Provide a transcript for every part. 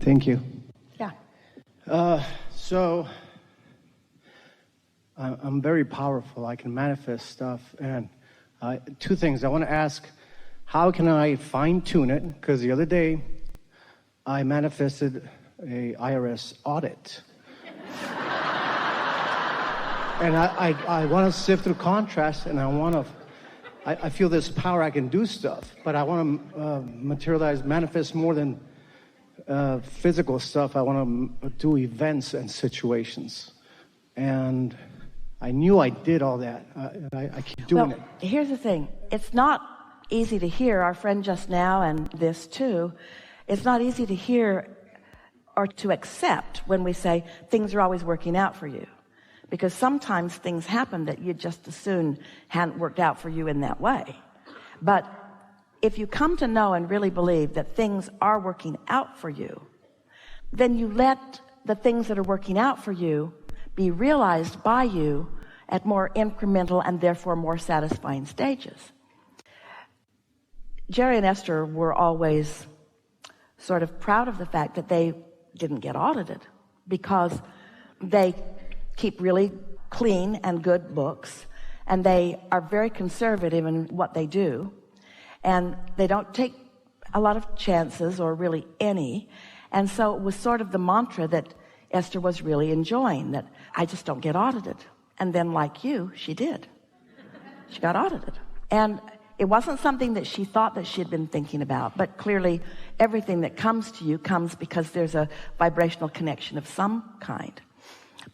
Thank you. Yeah. So I'm very powerful. I can manifest stuff. And two things. I want to ask, how can I fine-tune it? Because the other day, I manifested a IRS audit. And I want to sift through contrast, and I feel this power, I can do stuff, but I want to materialize, manifest more than physical stuff. I want to do events and situations. And I knew I did all that. I keep doing it. Here's the thing. It's not easy to hear, our friend just now, and this too, it's not easy to hear or to accept when we say things are always working out for you. Because sometimes things happen that you just as soon hadn't worked out for you in that way. But if you come to know and really believe that things are working out for you, then you let the things that are working out for you be realized by you at more incremental and therefore more satisfying stages. Jerry and Esther were always sort of proud of the fact that they didn't get audited because they keep really clean and good books, and they are very conservative in what they do, and they don't take a lot of chances or really any. And so it was sort of the mantra that Esther was really enjoying, that I just don't get audited. And then, like you, she did. She got audited. And it wasn't something that she thought that she had been thinking about, but clearly everything that comes to you comes because there's a vibrational connection of some kind.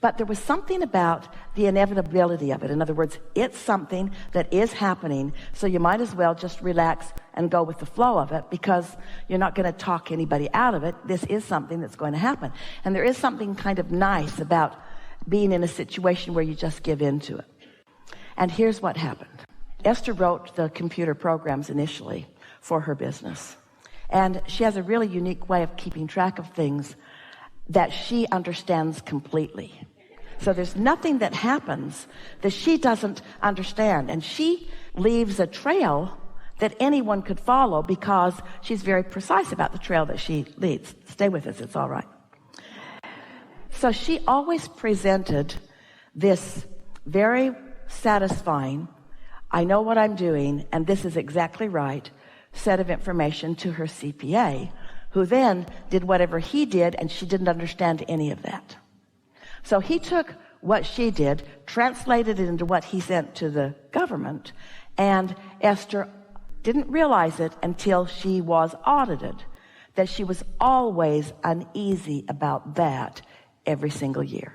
But there was something about the inevitability of it. In other words, it's something that is happening, so you might as well just relax and go with the flow of it, because you're not going to talk anybody out of it. This is something that's going to happen. And there is something kind of nice about being in a situation where you just give in to it. And here's what happened. Esther wrote the computer programs initially for her business. And she has a really unique way of keeping track of things that she understands completely. So there's nothing that happens that she doesn't understand. And she leaves a trail that anyone could follow because she's very precise about the trail that she leads. Stay with us, it's all right. So she always presented this very satisfying, I know what I'm doing, and this is exactly right, set of information to her CPA, who then did whatever he did, and she didn't understand any of that. So he took what she did, translated it into what he sent to the government, and Esther didn't realize it until she was audited, that she was always uneasy about that every single year.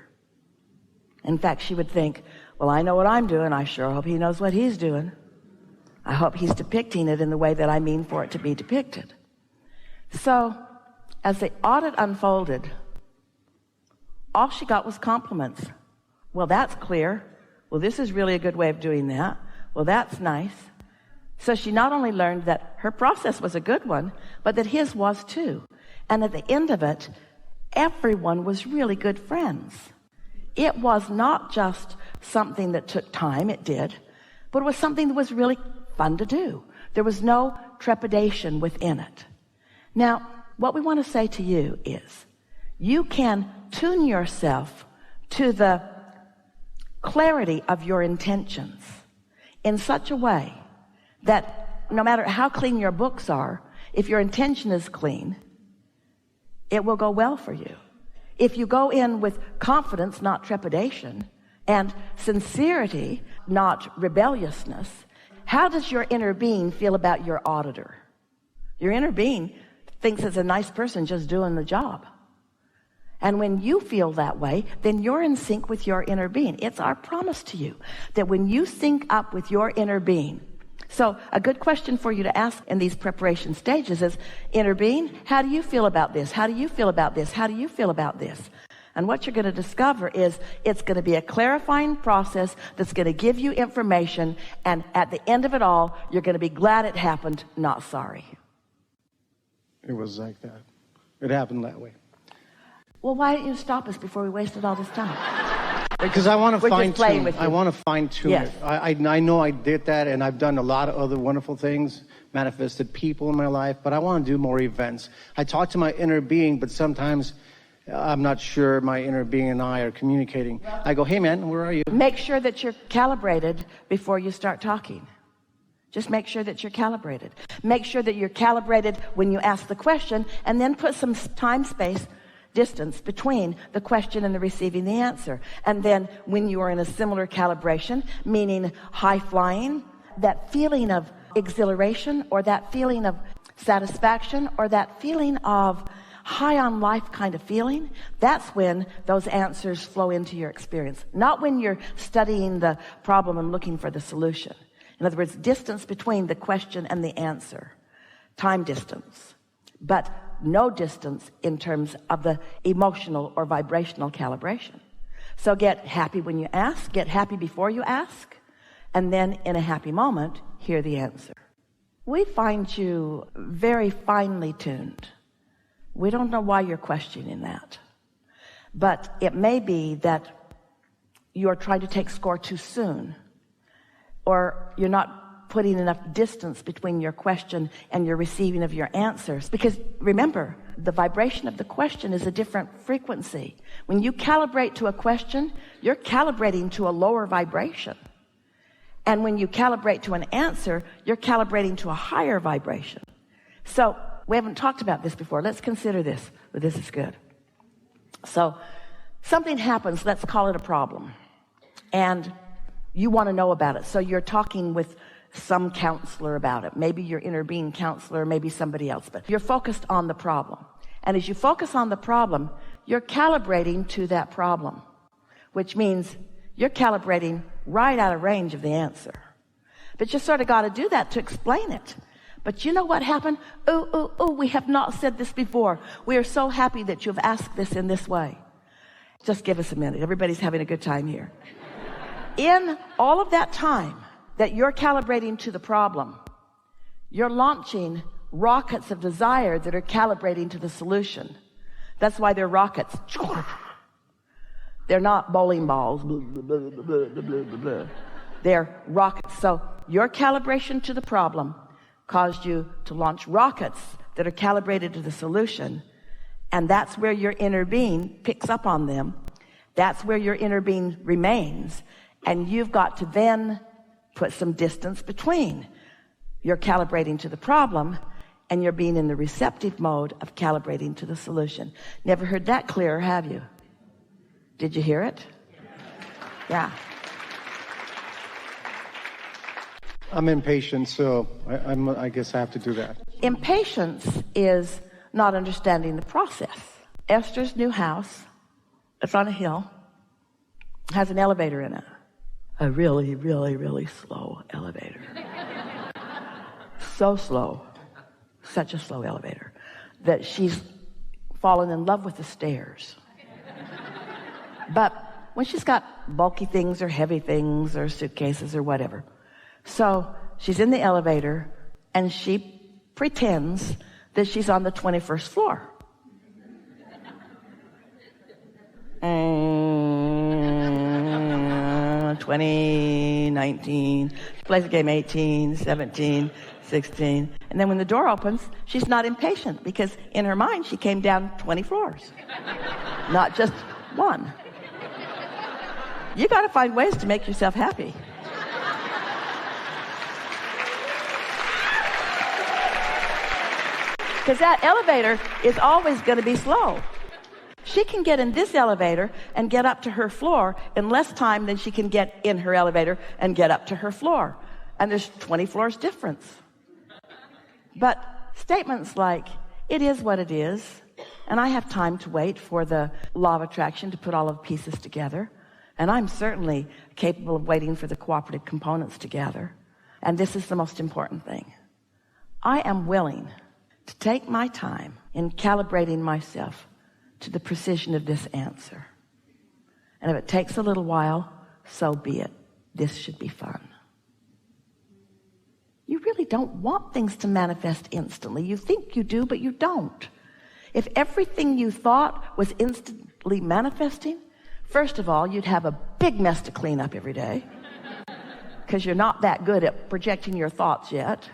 In fact, she would think, well, I know what I'm doing. I sure hope he knows what he's doing. I hope he's depicting it in the way that I mean for it to be depicted. So, as the audit unfolded, all she got was compliments. Well, that's clear. Well, this is really a good way of doing that. Well, that's nice. So she not only learned that her process was a good one, but that his was too. And at the end of it, everyone was really good friends. It was not just something that took time, it did, but it was something that was really fun to do. There was no trepidation within it. Now, what we want to say to you is, you can tune yourself to the clarity of your intentions in such a way that no matter how clean your books are, if your intention is clean, it will go well for you. If you go in with confidence, not trepidation, and sincerity, not rebelliousness, how does your inner being feel about your auditor? Your inner being thinks it's a nice person just doing the job. And when you feel that way, then you're in sync with your inner being. It's our promise to you that when you sync up with your inner being. So a good question for you to ask in these preparation stages is, inner being, how do you feel about this? How do you feel about this? How do you feel about this? And what you're going to discover is it's going to be a clarifying process that's going to give you information, and at the end of it all, you're going to be glad it happened, not sorry. It was like that. It happened that way. Well, why didn't you stop us before we wasted all this time? Because I want to We're just fine playing tune. with you. I want to fine tune Yes. it. I know I did that, and I've done a lot of other wonderful things, manifested people in my life, but I want to do more events. I talk to my inner being, but sometimes I'm not sure my inner being and I are communicating. I go, hey man, where are you? Make sure that you're calibrated before you start talking. Just make sure that you're calibrated. Make sure that you're calibrated when you ask the question, and then put some time space distance between the question and the receiving the answer. And then when you are in a similar calibration, meaning high flying, that feeling of exhilaration or that feeling of satisfaction or that feeling of high on life kind of feeling, that's when those answers flow into your experience. Not when you're studying the problem and looking for the solution. In other words, distance between the question and the answer. Time distance. But no distance in terms of the emotional or vibrational calibration. So get happy when you ask, get happy before you ask, and then in a happy moment, hear the answer. We find you very finely tuned. We don't know why you're questioning that. But it may be that you're trying to take score too soon, or you're not putting enough distance between your question and your receiving of your answers. Because remember, the vibration of the question is a different frequency. When you calibrate to a question, you're calibrating to a lower vibration. And when you calibrate to an answer, you're calibrating to a higher vibration. So we haven't talked about this before. Let's consider this, but this is good. So something happens, let's call it a problem, and you want to know about it. So you're talking with some counselor about it, maybe your inner being counselor, maybe somebody else, but you're focused on the problem. And as you focus on the problem, you're calibrating to that problem, which means you're calibrating right out of range of the answer. But you sort of got to do that to explain it. But you know what happened? Oh, we have not said this before. We are so happy that you've asked this in this way. Just give us a minute. Everybody's having a good time here. In all of that time that you're calibrating to the problem, you're launching rockets of desire that are calibrating to the solution. That's why they're rockets. They're not bowling balls. They're rockets. So your calibration to the problem caused you to launch rockets that are calibrated to the solution. And that's where your inner being picks up on them. That's where your inner being remains. And you've got to then put some distance between your calibrating to the problem and you're being in the receptive mode of calibrating to the solution. Never heard that clearer, have you? Did you hear it? Yeah. I'm impatient, so I guess I have to do that. Impatience is not understanding the process. Esther's new house, it's on a hill, has an elevator in it. A really, really, really slow elevator. So slow, such a slow elevator, that she's fallen in love with the stairs. But when she's got bulky things or heavy things or suitcases or whatever, so she's in the elevator and she pretends that she's on the 21st floor. 2019, she plays the game 18, 17, 16. And then when the door opens, she's not impatient because in her mind, she came down 20 floors, not just one. You got to find ways to make yourself happy. Because that elevator is always going to be slow. She can get in this elevator and get up to her floor in less time than she can get in her elevator and get up to her floor. And there's 20 floors difference. But statements like, it is what it is, and I have time to wait for the law of attraction to put all of the pieces together, and I'm certainly capable of waiting for the cooperative components together. And this is the most important thing. I am willing to take my time in calibrating myself to the precision of this answer. And if it takes a little while, so be it. This should be fun. You really don't want things to manifest instantly. You think you do, but you don't. If everything you thought was instantly manifesting, First of all, you'd have a big mess to clean up every day because you're not that good at projecting your thoughts yet.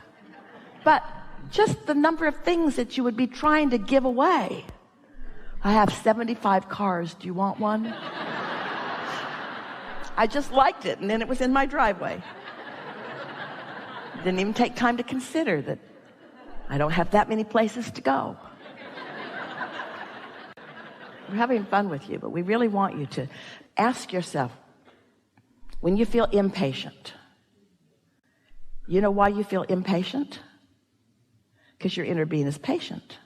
But just the number of things that you would be trying to give away. I have 75 cars. Do you want one? I just liked it, and then it was in my driveway. Didn't even take time to consider that I don't have that many places to go. We're having fun with you, but we really want you to ask yourself, when you feel impatient, you know why you feel impatient? Because your inner being is patient.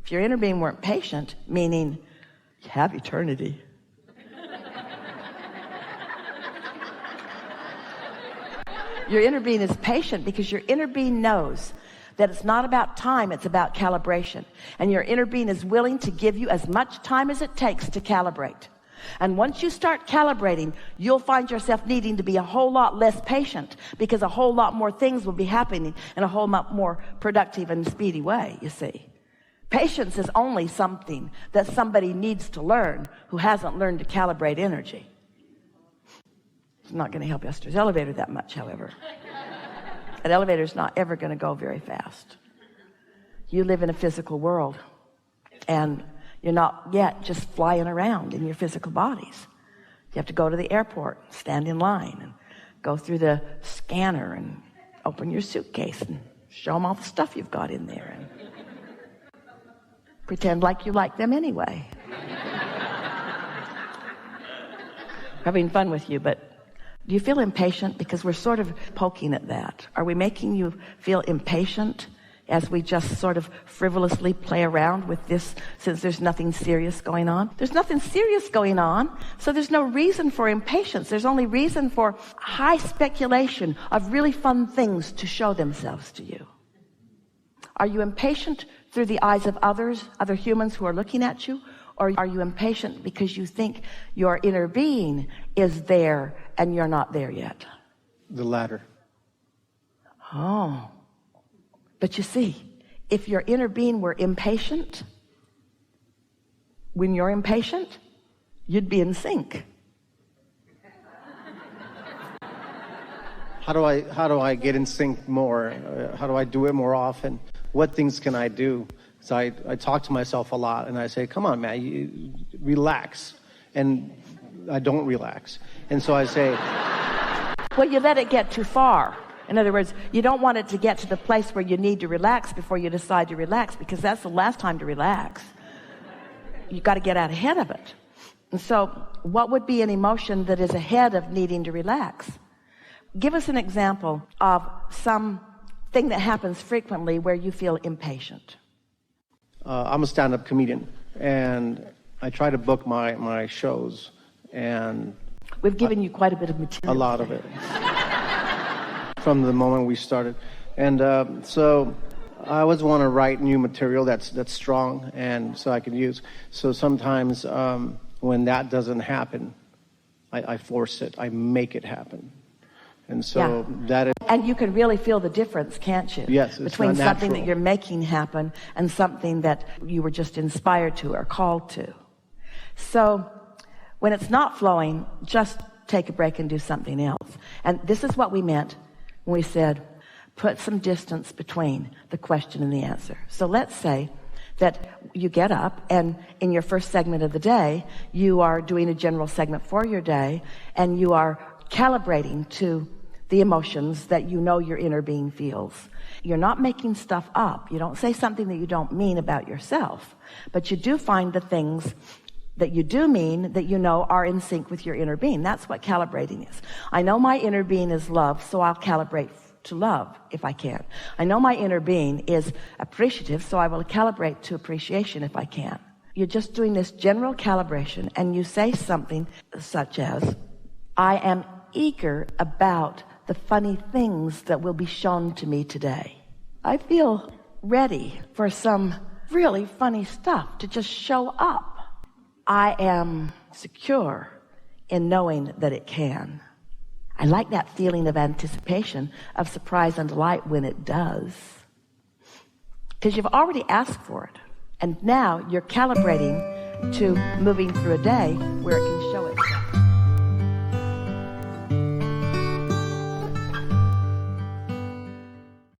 If your inner being weren't patient, meaning you have eternity, your inner being is patient because your inner being knows that it's not about time, it's about calibration. And your inner being is willing to give you as much time as it takes to calibrate. And once you start calibrating, you'll find yourself needing to be a whole lot less patient because a whole lot more things will be happening in a whole lot more productive and speedy way, you see. Patience is only something that somebody needs to learn who hasn't learned to calibrate energy. It's not going to help Esther's elevator that much, however. An elevator's not ever going to go very fast. You live in a physical world, and you're not yet just flying around in your physical bodies. You have to go to the airport, stand in line, and go through the scanner and open your suitcase and show them all the stuff you've got in there and pretend like you like them anyway. Having fun with you, but do you feel impatient? Because we're sort of poking at that. Are we making you feel impatient as we just sort of frivolously play around with this since there's nothing serious going on? There's nothing serious going on, so there's no reason for impatience. There's only reason for high speculation of really fun things to show themselves to you. Are you impatient through the eyes of others, other humans who are looking at you? Or are you impatient because you think your inner being is there and you're not there yet? The latter. Oh. But you see, if your inner being were impatient, when you're impatient, you'd be in sync. How do I get in sync more? How do I do it more often? What things can I do? So I talk to myself a lot, and I say, come on, man, you relax. And I don't relax. And so I say... Well, you let it get too far. In other words, you don't want it to get to the place where you need to relax before you decide to relax, because that's the last time to relax. You've got to get out ahead of it. And so what would be an emotion that is ahead of needing to relax? Give us an example of something that happens frequently where you feel impatient. I'm a stand-up comedian, and I try to book my shows, and we've given you quite a bit of material. A lot of it. From the moment we started. And so I always want to write new material that's strong and so I can use. So sometimes when that doesn't happen, I force it. I make it happen. And so that is... And you can really feel the difference, can't you? Yes, it's between not something natural. that you're making happen and something that you were just inspired to or called to. So when it's not flowing, just take a break and do something else. And this is what we meant when we said, put some distance between the question and the answer. So let's say that you get up and in your first segment of the day, you are doing a general segment for your day, and you are calibrating to the emotions that you know your inner being feels. You're not making stuff up. You don't say something that you don't mean about yourself, but you do find the things that you do mean that you know are in sync with your inner being. That's what calibrating is. I know my inner being is love, so I'll calibrate to love if I can. I know my inner being is appreciative, so I will calibrate to appreciation if I can. You're just doing this general calibration, and you say something such as, I am eager about the funny things that will be shown to me today. I feel ready for some really funny stuff to just show up. I am secure in knowing that it can. I like that feeling of anticipation, of surprise and delight when it does. Because you've already asked for it. And now you're calibrating to moving through a day where it can